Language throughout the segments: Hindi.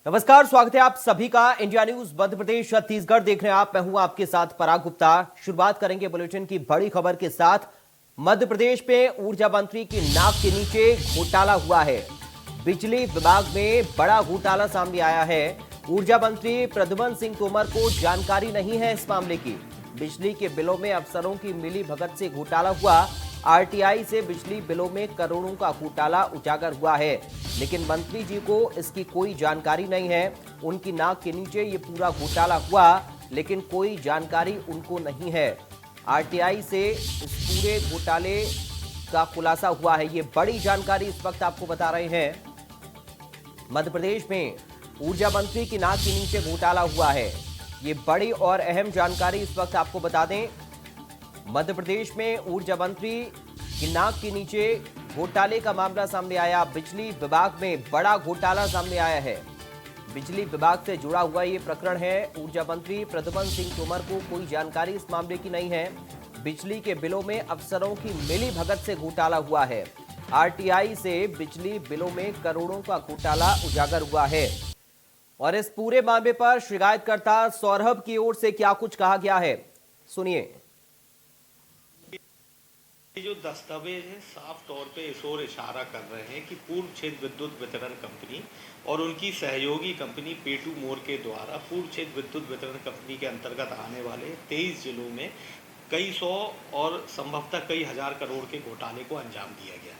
नमस्कार, स्वागत है आप सभी का इंडिया न्यूज मध्य प्रदेश छत्तीसगढ़ देख रहे हैं आप। मैं हूं आपके साथ पराग गुप्ता। शुरुआत करेंगे बुलेटिन की बड़ी खबर के साथ। मध्य प्रदेश में ऊर्जा मंत्री की नाक के नीचे घोटाला हुआ है। बिजली विभाग में बड़ा घोटाला सामने आया है। ऊर्जा मंत्री प्रद्युम्न सिंह तोमर को जानकारी नहीं है इस मामले की। बिजली के बिलों में अफसरों की मिली भगत से घोटाला हुआ। आरटीआई से बिजली बिलों में करोड़ों का घोटाला उजागर हुआ है, लेकिन मंत्री जी को इसकी कोई जानकारी नहीं है। उनकी नाक के नीचे ये पूरा घोटाला हुआ, लेकिन कोई जानकारी उनको नहीं है। आरटीआई से इस पूरे घोटाले का खुलासा हुआ है। ये बड़ी जानकारी इस वक्त आपको बता रहे हैं। मध्य प्रदेश में ऊर्जा मंत्री की नाक के नीचे घोटाला हुआ है। ये बड़ी और अहम जानकारी इस वक्त आपको बता दें। मध्य प्रदेश में ऊर्जा मंत्री की नाक के नीचे घोटाले का मामला सामने आया। बिजली विभाग में बड़ा घोटाला सामने आया है। बिजली विभाग से जुड़ा हुआ ये प्रकरण है। ऊर्जा मंत्री प्रद्युम्न सिंह तोमर को कोई जानकारी इस मामले की नहीं है। बिजली के बिलों में अफसरों की मिली भगत से घोटाला हुआ है। आरटीआई से बिजली बिलों में करोड़ों का घोटाला उजागर हुआ है। और इस पूरे मामले पर शिकायतकर्ता सौरभ की ओर से क्या कुछ कहा गया है, सुनिए। ये जो दस्तावेज है साफ तौर पे इस ओर इशारा कर रहे हैं कि पूर्व क्षेत्र विद्युत वितरण कंपनी और उनकी सहयोगी कंपनी पेटू मोर के द्वारा पूर्व क्षेत्र विद्युत वितरण कंपनी के अंतर्गत आने वाले 23 जिलों में कई सौ और संभवतः कई हजार करोड़ के घोटाले को अंजाम दिया गया।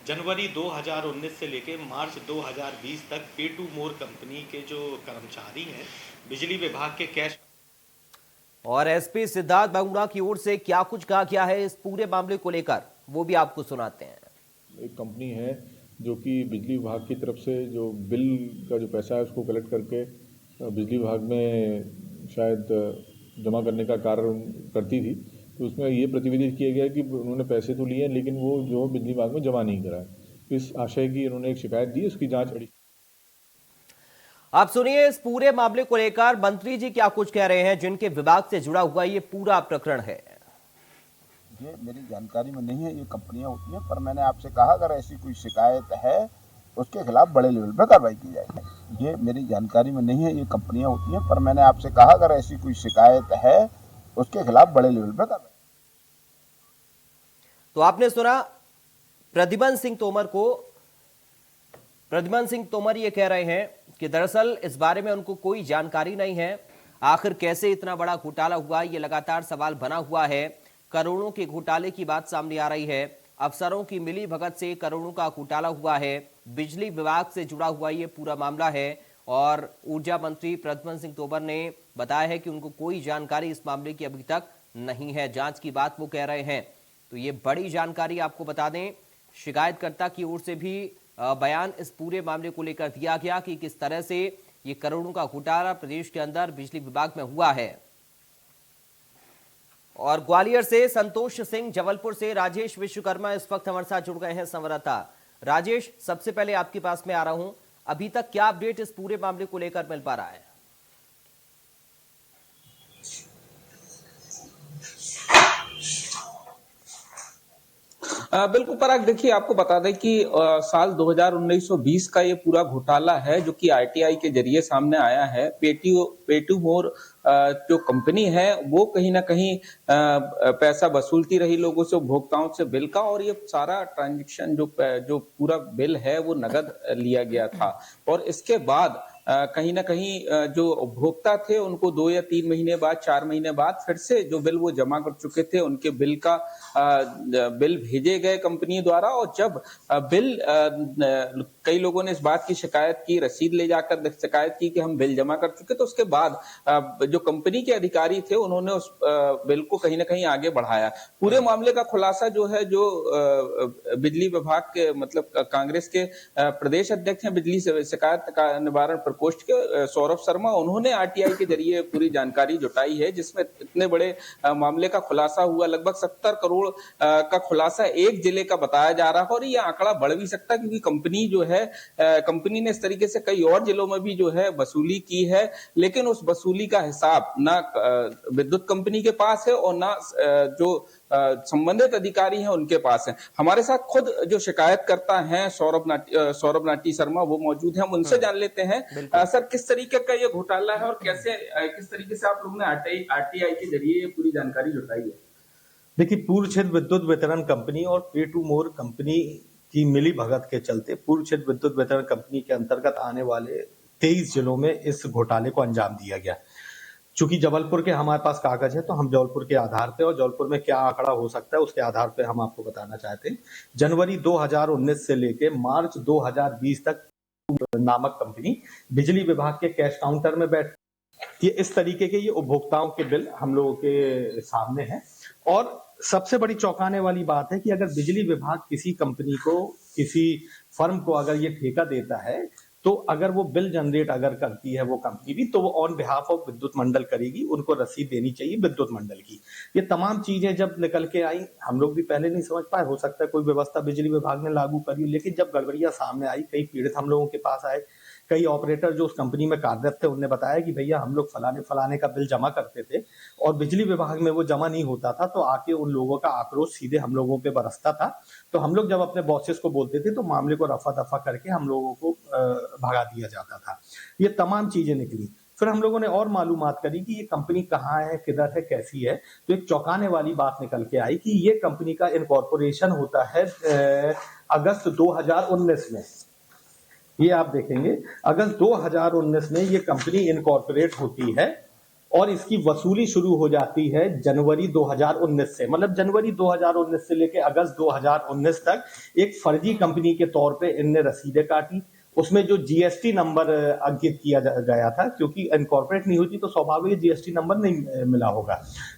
जनवरी 2019 से लेकर मार्च 2020 तक पेटू मोर कंपनी के जो कर्मचारी हैं बिजली विभाग के कैश और एसपी सिद्धार्थ बागुड़ा की ओर से क्या कुछ कहा गया है इस पूरे मामले को लेकर, वो भी आपको सुनाते हैं। एक कंपनी है जो कि बिजली विभाग की तरफ से जो बिल का जो पैसा है उसको कलेक्ट करके बिजली विभाग में शायद जमा करने का कार्य करती थी। तो उसमें ये प्रतिवेदित किया गया कि उन्होंने पैसे तो लिए लेकिन वो जो बिजली विभाग में जमा नहीं कराए। इस आशय की उन्होंने एक शिकायत दी, उसकी जाँच अड़ी। आप सुनिए इस पूरे मामले को लेकर मंत्री जी क्या कुछ कह रहे हैं, जिनके विभाग से जुड़ा हुआ ये पूरा प्रकरण है। ये मेरी जानकारी में नहीं है, ये कंपनियां होती हैं, पर मैंने आपसे कहा अगर ऐसी कोई शिकायत है उसके खिलाफ बड़े लेवल पर कार्रवाई की जाएगी। ये मेरी जानकारी में नहीं है, ये कंपनियां होती हैं, पर मैंने आपसे कहा अगर ऐसी कोई शिकायत है उसके खिलाफ बड़े लेवल पर कार्रवाई। तो आपने सुना प्रद्युम्न सिंह तोमर ये कह रहे हैं कि दरअसल इस बारे में उनको कोई जानकारी नहीं है। आखिर कैसे इतना बड़ा घोटाला हुआ, ये लगातार सवाल बना हुआ है। करोड़ों के घोटाले की बात सामने आ रही है। अफसरों की मिली भगत से करोड़ों का घोटाला हुआ है। बिजली विभाग से जुड़ा हुआ ये पूरा मामला है। और ऊर्जा मंत्री प्रद्युम्न सिंह तोमर ने बताया है कि उनको कोई जानकारी इस मामले की अभी तक नहीं है। जांच की बात वो कह रहे हैं। तो ये बड़ी जानकारी आपको बता दें, शिकायतकर्ता की ओर से भी बयान इस पूरे मामले को लेकर दिया गया कि किस तरह से ये करोड़ों का घोटाला प्रदेश के अंदर बिजली विभाग में हुआ है। और ग्वालियर से संतोष सिंह, जबलपुर से राजेश विश्वकर्मा इस वक्त हमारे साथ जुड़ गए हैं संवाददाता। राजेश, सबसे पहले आपके पास में आ रहा हूं, अभी तक क्या अपडेट इस पूरे मामले को लेकर मिल पा रहा है? बिल्कुल पराग, देखिए आपको बता दें कि साल 2019-20 का ये पूरा घोटाला है जो कि आरटीआई के जरिए सामने आया है। पेटू मोर जो कंपनी है वो कहीं ना कहीं पैसा वसूलती रही लोगों से, उपभोक्ताओं से बिल का, और ये सारा ट्रांजैक्शन जो पूरा बिल है वो नगद लिया गया था। और इसके बाद कहीं ना कहीं जो उपभोक्ता थे उनको 2 या 3 महीने बाद, 4 महीने बाद फिर से जो बिल वो जमा कर चुके थे उनके बिल भेजे गए कंपनी द्वारा। और जब कई लोगों ने इस बात की शिकायत की, रसीद ले जाकर शिकायत की कि हम बिल जमा कर चुके, तो उसके बाद जो कंपनी के अधिकारी थे उन्होंने उस बिल को कहीं ना कहीं आगे बढ़ाया। पूरे मामले का खुलासा जो है, जो बिजली विभाग के मतलब कांग्रेस के प्रदेश अध्यक्ष हैं बिजली शिकायत का निवारण प्रकोष्ठ के सौरभ शर्मा, उन्होंने आरटीआई के जरिए पूरी जानकारी जुटाई है, जिसमें इतने बड़े मामले का खुलासा हुआ। लगभग 70 करोड़ का खुलासा एक जिले का बताया जा रहा है। और ये आंकड़ा बढ़ भी सकता है क्योंकि कंपनी जो है है कंपनी ने इस तरीके से कई और जिलों में भी जो है वसूली की है, लेकिन उस वसूली का हिसाब ना विद्युत कंपनी के पास है और ना जो संबंधित अधिकारी हैं उनके पास है। हमारे साथ खुद जो शिकायतकर्ता हैं सौरभ नाटी शर्मा, वो मौजूद हैं, हम उनसे जान लेते हैं सर किस तरीके का ये घोटाला है और कैसे किस तरीके से आप लोगों ने आरटीआई के जरिए ये पूरी जानकारी जुटाई है। देखिए, पूर्व क्षेत्र विद्युत वितरण कंपनी और पे टू मोर कंपनी की मिली भगत के चलते पूर्व क्षेत्र विद्युत वितरण कंपनी के अंतर्गत आने वाले 23 जिलों में इस घोटाले को अंजाम दिया गया। चूंकि जबलपुर के हमारे पास कागज है तो हम जबलपुर के आधार पे और जबलपुर में क्या आंकड़ा हो सकता है उसके आधार पे हम आपको बताना चाहते हैं। जनवरी 2019 से लेके मार्च 2020 तक नामक कंपनी बिजली विभाग के कैश काउंटर में बैठ ये इस तरीके के ये उपभोक्ताओं के बिल हम लोगों के सामने हैं। और सबसे बड़ी चौंकाने वाली बात है कि अगर बिजली विभाग किसी कंपनी को, किसी फर्म को अगर ये ठेका देता है तो अगर वो बिल जनरेट अगर करती है वो कंपनी भी, तो वो ऑन बिहाफ ऑफ विद्युत मंडल करेगी, उनको रसीद देनी चाहिए विद्युत मंडल की। ये तमाम चीजें जब निकल के आई हम लोग भी पहले नहीं समझ पाए, हो सकता है कोई व्यवस्था बिजली विभाग ने लागू करी, लेकिन जब गड़बड़ियां सामने आई, कई पीड़ित हम लोगों के पास आए, कई ऑपरेटर जो उस कंपनी में कार्यरत थे उन्होंने बताया कि भैया हम लोग फलाने का बिल जमा करते थे और बिजली विभाग में वो जमा नहीं होता था, तो आके उन लोगों का आक्रोश सीधे हम लोगों पे बरसता था। तो हम लोग जब अपने बॉसेस को बोलते थे तो मामले को रफा दफा करके हम लोगों को भगा दिया जाता था। ये तमाम चीजें निकली। फिर हम लोगों ने और मालूमात करी कि ये कंपनी कहाँ है, किधर है, कैसी है, तो एक चौंकाने वाली बात निकल के आई कि ये कंपनी का इनकॉर्पोरेशन होता है अगस्त 2019 में। ये आप देखेंगे अगस्त 2019 में ये कंपनी इनकॉर्पोरेट होती है और इसकी वसूली शुरू हो जाती है जनवरी 2019 से। मतलब जनवरी 2019 से लेकर अगस्त 2019 तक एक फर्जी कंपनी के तौर पे इनने रसीदें काटी। उसमें जो जीएसटी नंबर अंकित किया गया था, क्योंकि इनकॉर्पोरेट नहीं होती तो स्वाभाविक जीएसटी नंबर नहीं मिला होगा,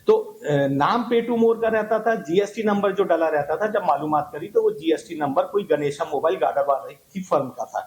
तो नाम पे टू मोर का रहता था, जीएसटी नंबर जो डला रहता था, जब मालूमात करी तो वो जीएसटी नंबर कोई गणेशम मोबाइल गार्डरवाला की फर्म का था।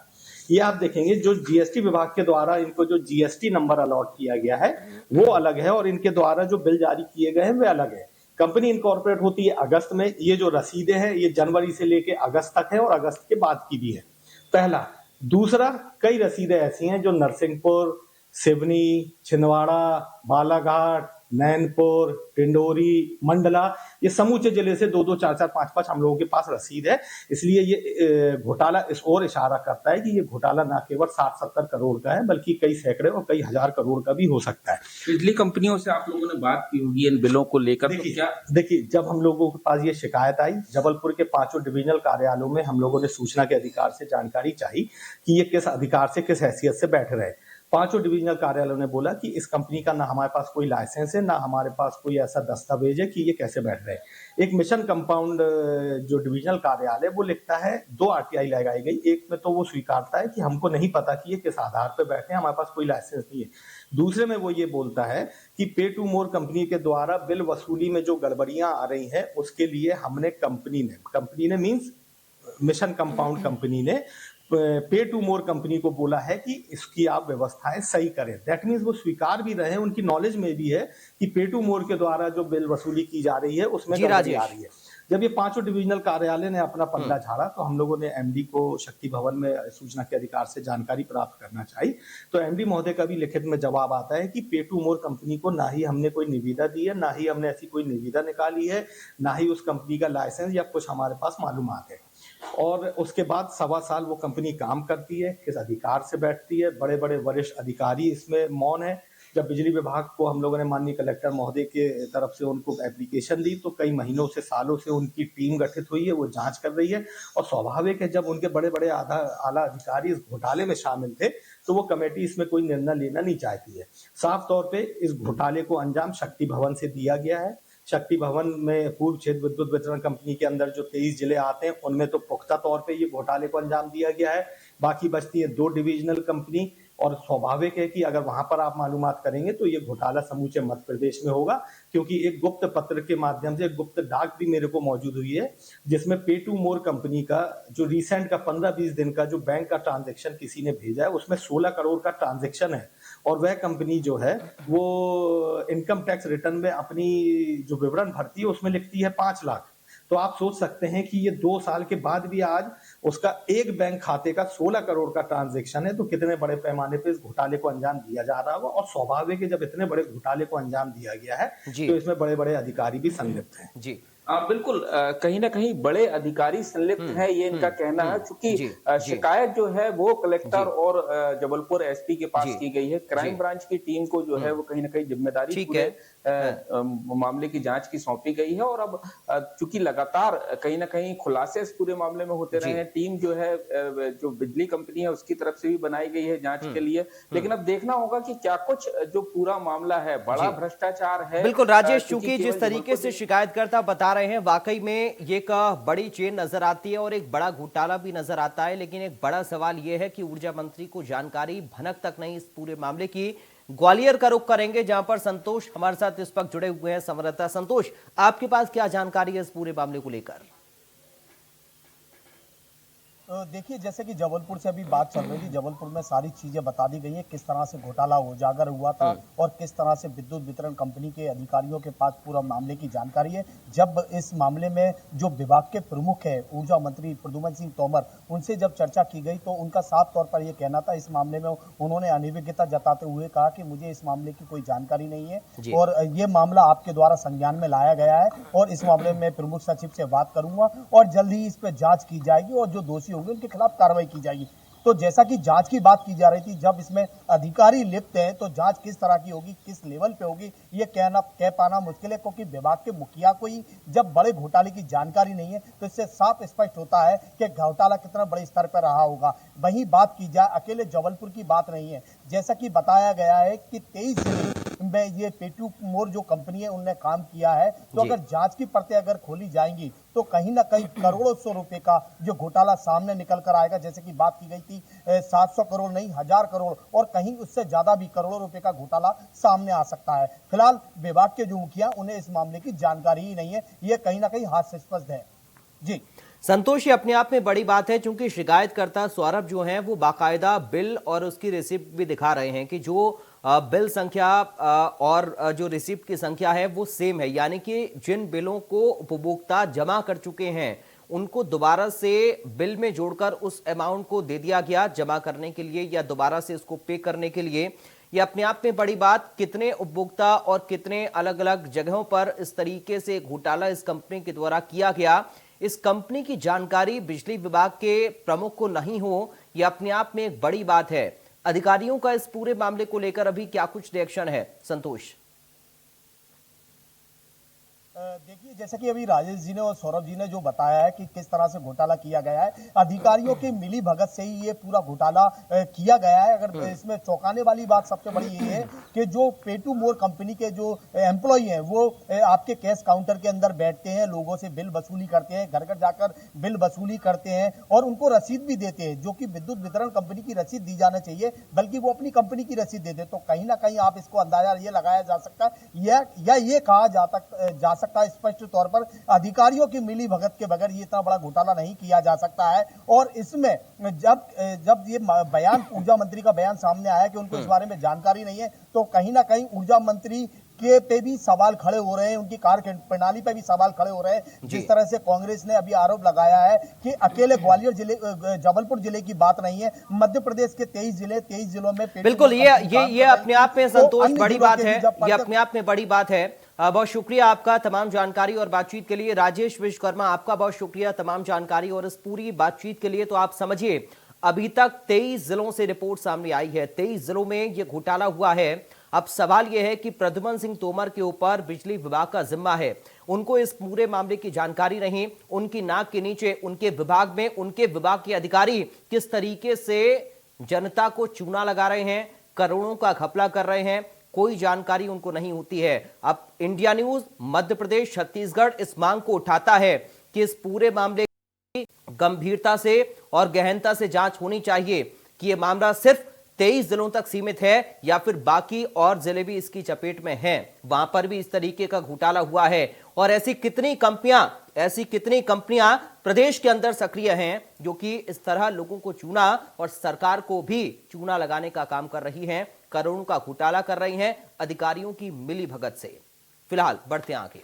ये आप देखेंगे जो जीएसटी विभाग के द्वारा इनको जो जीएसटी नंबर अलॉट किया गया है वो अलग है और इनके द्वारा जो बिल जारी किए गए हैं वे अलग है। कंपनी इनकॉर्पोरेट होती है अगस्त में। ये जो रसीदें हैं ये जनवरी से लेके अगस्त तक है और अगस्त के बाद की भी है, पहला। दूसरा, कई रसीदें ऐसी हैं जो नरसिंहपुर, सिवनी, छिंदवाड़ा, बालाघाट, नैनपुर, डिंडोरी, मंडला, ये समूचे जिले से 2-2, 4-4, 5-5 हम लोगों के पास रसीद है। इसलिए ये घोटाला इस ओर इशारा करता है कि ये घोटाला ना केवल 60-70 करोड़ का है बल्कि कई सैकड़े और कई हजार करोड़ का भी हो सकता है। बिजली कंपनियों से आप लोगों ने बात की होगी इन बिलों को लेकर, तो क्या देखिए जब हम लोगों के पास ये शिकायत आई, जबलपुर के 5 डिविजनल कार्यालयों में हम लोगों ने सूचना के अधिकार से जानकारी चाहिए कि ये किस अधिकार से, किस हैसियत से बैठ रहे हैं। 5 डिविजनल कार्यालयों ने बोला कि इस कंपनी का ना हमारे पास कोई लाइसेंस है, ना हमारे पास कोई ऐसा दस्तावेज है कि ये कैसे बैठ रहे हैं। एक मिशन कंपाउंड जो डिविजनल कार्यालय वो लिखता है 2 आरटीआई लगाई गई। एक में तो वो स्वीकारता है कि हमको नहीं पता कि ये किस आधार पर बैठे हैं, हमारे पास कोई लाइसेंस नहीं है। दूसरे में वो ये बोलता है कि पे टू मोर कंपनी के द्वारा बिल वसूली में जो गड़बड़ियां आ रही हैं उसके लिए हमने कंपनी ने मीन्स मिशन कंपाउंड कंपनी ने पे टू मोर कंपनी को बोला है कि इसकी आप व्यवस्थाएं सही करें। दैट मीन्स वो स्वीकार भी रहे हैं, उनकी नॉलेज में भी है कि पे टू मोर के द्वारा जो बिल वसूली की जा रही है उसमें गड़बड़ी आ रही है। जब ये 5 डिविजनल कार्यालय ने अपना पल्ला झाड़ा तो हम लोगों ने एमडी को शक्ति भवन में सूचना के अधिकार से जानकारी प्राप्त करना चाहिए। तो एमडी महोदय का भी लिखित में जवाब आता है कि पे टू मोर कंपनी को ना ही हमने कोई निविदा दी है, ना ही हमने ऐसी कोई निविदा निकाली है, ना ही उस कंपनी का लाइसेंस या कुछ हमारे पास मालूमात है। और उसके बाद 1.25 साल वो कंपनी काम करती है, किस अधिकार से बैठती है, बड़े बड़े वरिष्ठ अधिकारी इसमें मौन है। जब बिजली विभाग को हम लोगों ने माननीय कलेक्टर महोदय के तरफ से उनको एप्लीकेशन दी तो कई महीनों से, सालों से उनकी टीम गठित हुई है, वो जांच कर रही है। और स्वाभाविक है जब उनके बड़े बड़े आला अधिकारी इस घोटाले में शामिल थे तो वो कमेटी इसमें कोई निर्णय लेना नहीं चाहती है। साफ तौर पे इस घोटाले को अंजाम शक्ति भवन से दिया गया है। शक्ति भवन में पूर्व क्षेत्र विद्युत वितरण कंपनी के अंदर जो 23 जिले आते हैं उनमें तो पुख्ता तौर पे ये घोटाले को अंजाम दिया गया है। बाकी बचती है 2 डिविजनल कंपनी और स्वाभाविक है कि अगर वहां पर आप मालूमात करेंगे तो ये घोटाला समूचे मध्य प्रदेश में होगा, क्योंकि एक गुप्त पत्र के माध्यम से, एक गुप्त डाक भी मेरे को मौजूद हुई है जिसमें पे टू मोर कंपनी का जो रिसेंट का 15-20 दिन का जो बैंक का ट्रांजेक्शन किसी ने भेजा है उसमें 16 करोड़ का ट्रांजेक्शन है। और वह कंपनी जो है वो इनकम टैक्स रिटर्न में अपनी जो विवरण भरती है उसमें लिखती है 5 लाख। तो आप सोच सकते हैं कि ये 2 साल के बाद भी आज उसका एक बैंक खाते का 16 करोड़ का ट्रांजैक्शन है, तो कितने बड़े पैमाने पे इस घोटाले को अंजाम दिया जा रहा होगा। और स्वाभाविक है, जब इतने बड़े घोटाले को अंजाम दिया गया है जी। तो इसमें बड़े बड़े अधिकारी भी संलिप्त हैं। जी। बिल्कुल, कहीं ना कहीं बड़े अधिकारी संलिप्त है, ये इनका कहना है, क्योंकि जी, जी। शिकायत जो है वो कलेक्टर जी। और जबलपुर एसपी के पास जी। की गई है। क्राइम जी। ब्रांच की टीम को जो है वो कहीं ना कहीं जिम्मेदारी ठीक पूरे है। मामले की जांच की सौंपी गई है। और अब चूंकि लगातार कहीं ना कहीं खुलासे इस पूरे मामले में होते रहे जी। हैं, टीम जो है जो बिजली कंपनी है उसकी तरफ से भी बनाई गई है जांच के लिए। लेकिन अब देखना होगा कि क्या कुछ जो पूरा मामला है बड़ा जी। भ्रष्टाचार है। बिल्कुल राजेश, क्योंकि चूंकि जिस केवल तरीके से जबलपुर शिकायतकर्ता बता रहे हैं, वाकई में ये एक बड़ी चेन नजर आती है और एक बड़ा घोटाला भी नजर आता है। लेकिन एक बड़ा सवाल यह है कि ऊर्जा मंत्री को जानकारी भनक तक नहीं इस पूरे मामले की। ग्वालियर का रुख करेंगे, जहां पर संतोष हमारे साथ इस वक्त जुड़े हुए हैं, संवाददाता संतोष, आपके पास क्या जानकारी है इस पूरे मामले को लेकर? देखिए, जैसे कि जबलपुर से अभी बात चल रही थी, जबलपुर में सारी चीजें बता दी गई है, किस तरह से घोटाला उजागर हुआ था और किस तरह से विद्युत वितरण कंपनी के अधिकारियों के पास पूरा मामले की जानकारी है। जब इस मामले में जो विभाग के प्रमुख है ऊर्जा मंत्री प्रद्युमन सिंह तोमर, उनसे जब चर्चा की गई तो उनका साफ तौर पर यह कहना था, इस मामले में उन्होंने अनिविज्ञता जताते हुए कहा कि मुझे इस मामले की कोई जानकारी नहीं है और ये मामला आपके द्वारा संज्ञान में लाया गया है और इस मामले में प्रमुख सचिव से बात करूंगा और जल्द ही इस पर जांच की जाएगी और जो दोषी होंगे उनके खिलाफ कार्रवाई की जाएगी। तो जैसा कि जांच की बात की जा रही थी, जब इसमें अधिकारी लिप्त हैं तो जांच किस तरह की होगी, किस लेवल पे होगी, ये कह पाना मुश्किल है, क्योंकि विभाग के मुखिया को ही जब बड़े घोटाले की जानकारी नहीं है तो इससे साफ स्पष्ट होता है कि घोटाला कितना बड़े स्तर पर रहा होगा। वहीं बात की जाए, अकेले जबलपुर की बात नहीं है, जैसा कि बताया गया है कि 23 जिले में ये पेटू मोर जो कंपनी है उनने काम किया है। तो अगर जांच की परतें अगर खोली जाएंगी तो कहीं ना कहीं करोड़ों सौ रुपए का जो घोटाला सामने निकल कर आएगा। जैसे कि बात की गई थी 700 करोड़ नहीं 1000 करोड़ और कहीं उससे ज्यादा भी करोड़ों रुपए का घोटाला सामने आ सकता है। फिलहाल विभाग के जो मुखिया, उन्हें इस मामले की जानकारी ही नहीं है, ये कहीं ना कहीं हास्यास्पद है। जी संतोष, ये अपने आप में बड़ी बात है, क्योंकि शिकायतकर्ता सौरभ जो हैं वो बाकायदा बिल और उसकी रिसिप्ट भी दिखा रहे हैं कि जो बिल संख्या और जो रिसिप्ट की संख्या है वो सेम है, यानी कि जिन बिलों को उपभोक्ता जमा कर चुके हैं उनको दोबारा से बिल में जोड़कर उस अमाउंट को दे दिया गया जमा करने के लिए या दोबारा से इसको पे करने के लिए। ये अपने आप में बड़ी बात, कितने उपभोक्ता और कितने अलग अलग जगहों पर इस तरीके से घोटाला इस कंपनी के द्वारा किया गया, इस कंपनी की जानकारी बिजली विभाग के प्रमुख को नहीं हो, यह अपने आप में एक बड़ी बात है। अधिकारियों का इस पूरे मामले को लेकर अभी क्या कुछ रिएक्शन है संतोष? देखिए, जैसे कि अभी राजेश जी ने और सौरभ जी ने जो बताया है कि किस तरह से घोटाला किया गया है, अधिकारियों की मिली भगत से ही ये पूरा घोटाला किया गया है। अगर इसमें चौंकाने वाली बात सबसे बड़ी ये है कि जो पेटू मोर कंपनी के जो एम्प्लॉई हैं वो आपके कैश काउंटर के अंदर बैठते हैं, लोगों से बिल वसूली करते हैं, घर घर जाकर बिल वसूली करते हैं और उनको रसीद भी देते हैं, जो कि विद्युत वितरण कंपनी की रसीद दी जाना चाहिए, बल्कि वो अपनी कंपनी की रसीद देते। तो कहीं ना कहीं आप इसको अंदाजा ये लगाया जा सकता है या ये कहा जा सकता है स्पष्ट तौर पर, अधिकारियों की मिली भगत के बगैर ये इतना बड़ा घोटाला नहीं किया जा सकता है। और इसमें जब ये बयान ऊर्जा मंत्री का बयान सामने आया कि उनको इस बारे में जानकारी नहीं है, तो कहीं ना कहीं ऊर्जा मंत्री के पे भी सवाल खड़े हो रहे हैं, उनकी कार्य प्रणाली पे भी सवाल खड़े हो रहे हैं। जिस तरह से कांग्रेस ने अभी आरोप लगाया है कि अकेले ग्वालियर जिले, जबलपुर जिले की बात नहीं है, मध्य प्रदेश के 23 जिलों में बिल्कुल ये अपने आप में संतोष बड़ी बात है, ये अपने आप में बड़ी बात है। बहुत शुक्रिया आपका तमाम जानकारी और बातचीत के लिए। राजेश विश्वकर्मा, आपका बहुत शुक्रिया तमाम जानकारी और इस पूरी बातचीत के लिए। तो आप समझिए, अभी तक 23 जिलों से रिपोर्ट सामने आई है, 23 जिलों में यह घोटाला हुआ है। अब सवाल यह है कि प्रद्युमन सिंह तोमर के ऊपर बिजली विभाग का जिम्मा है, उनको इस पूरे मामले की जानकारी नहीं, उनकी नाक के नीचे उनके विभाग में उनके विभाग के अधिकारी किस तरीके से जनता को चूना लगा रहे हैं, करोड़ों का घपला कर रहे हैं, कोई जानकारी उनको नहीं होती है। अब इंडिया न्यूज मध्य प्रदेश छत्तीसगढ़ इस मांग को उठाता है कि इस पूरे मामले की गंभीरता से और गहनता से जांच होनी चाहिए कि यह मामला सिर्फ 23 जिलों तक सीमित है या फिर बाकी और जिले भी इसकी चपेट में हैं, वहां पर भी इस तरीके का घोटाला हुआ है। और ऐसी कितनी कंपनियां प्रदेश के अंदर सक्रिय हैं जो कि इस तरह लोगों को चूना और सरकार को भी चूना लगाने का काम कर रही हैं, करोड़ों का घोटाला कर रही हैं अधिकारियों की मिली भगत से। फिलहाल बढ़ते हैं आगे।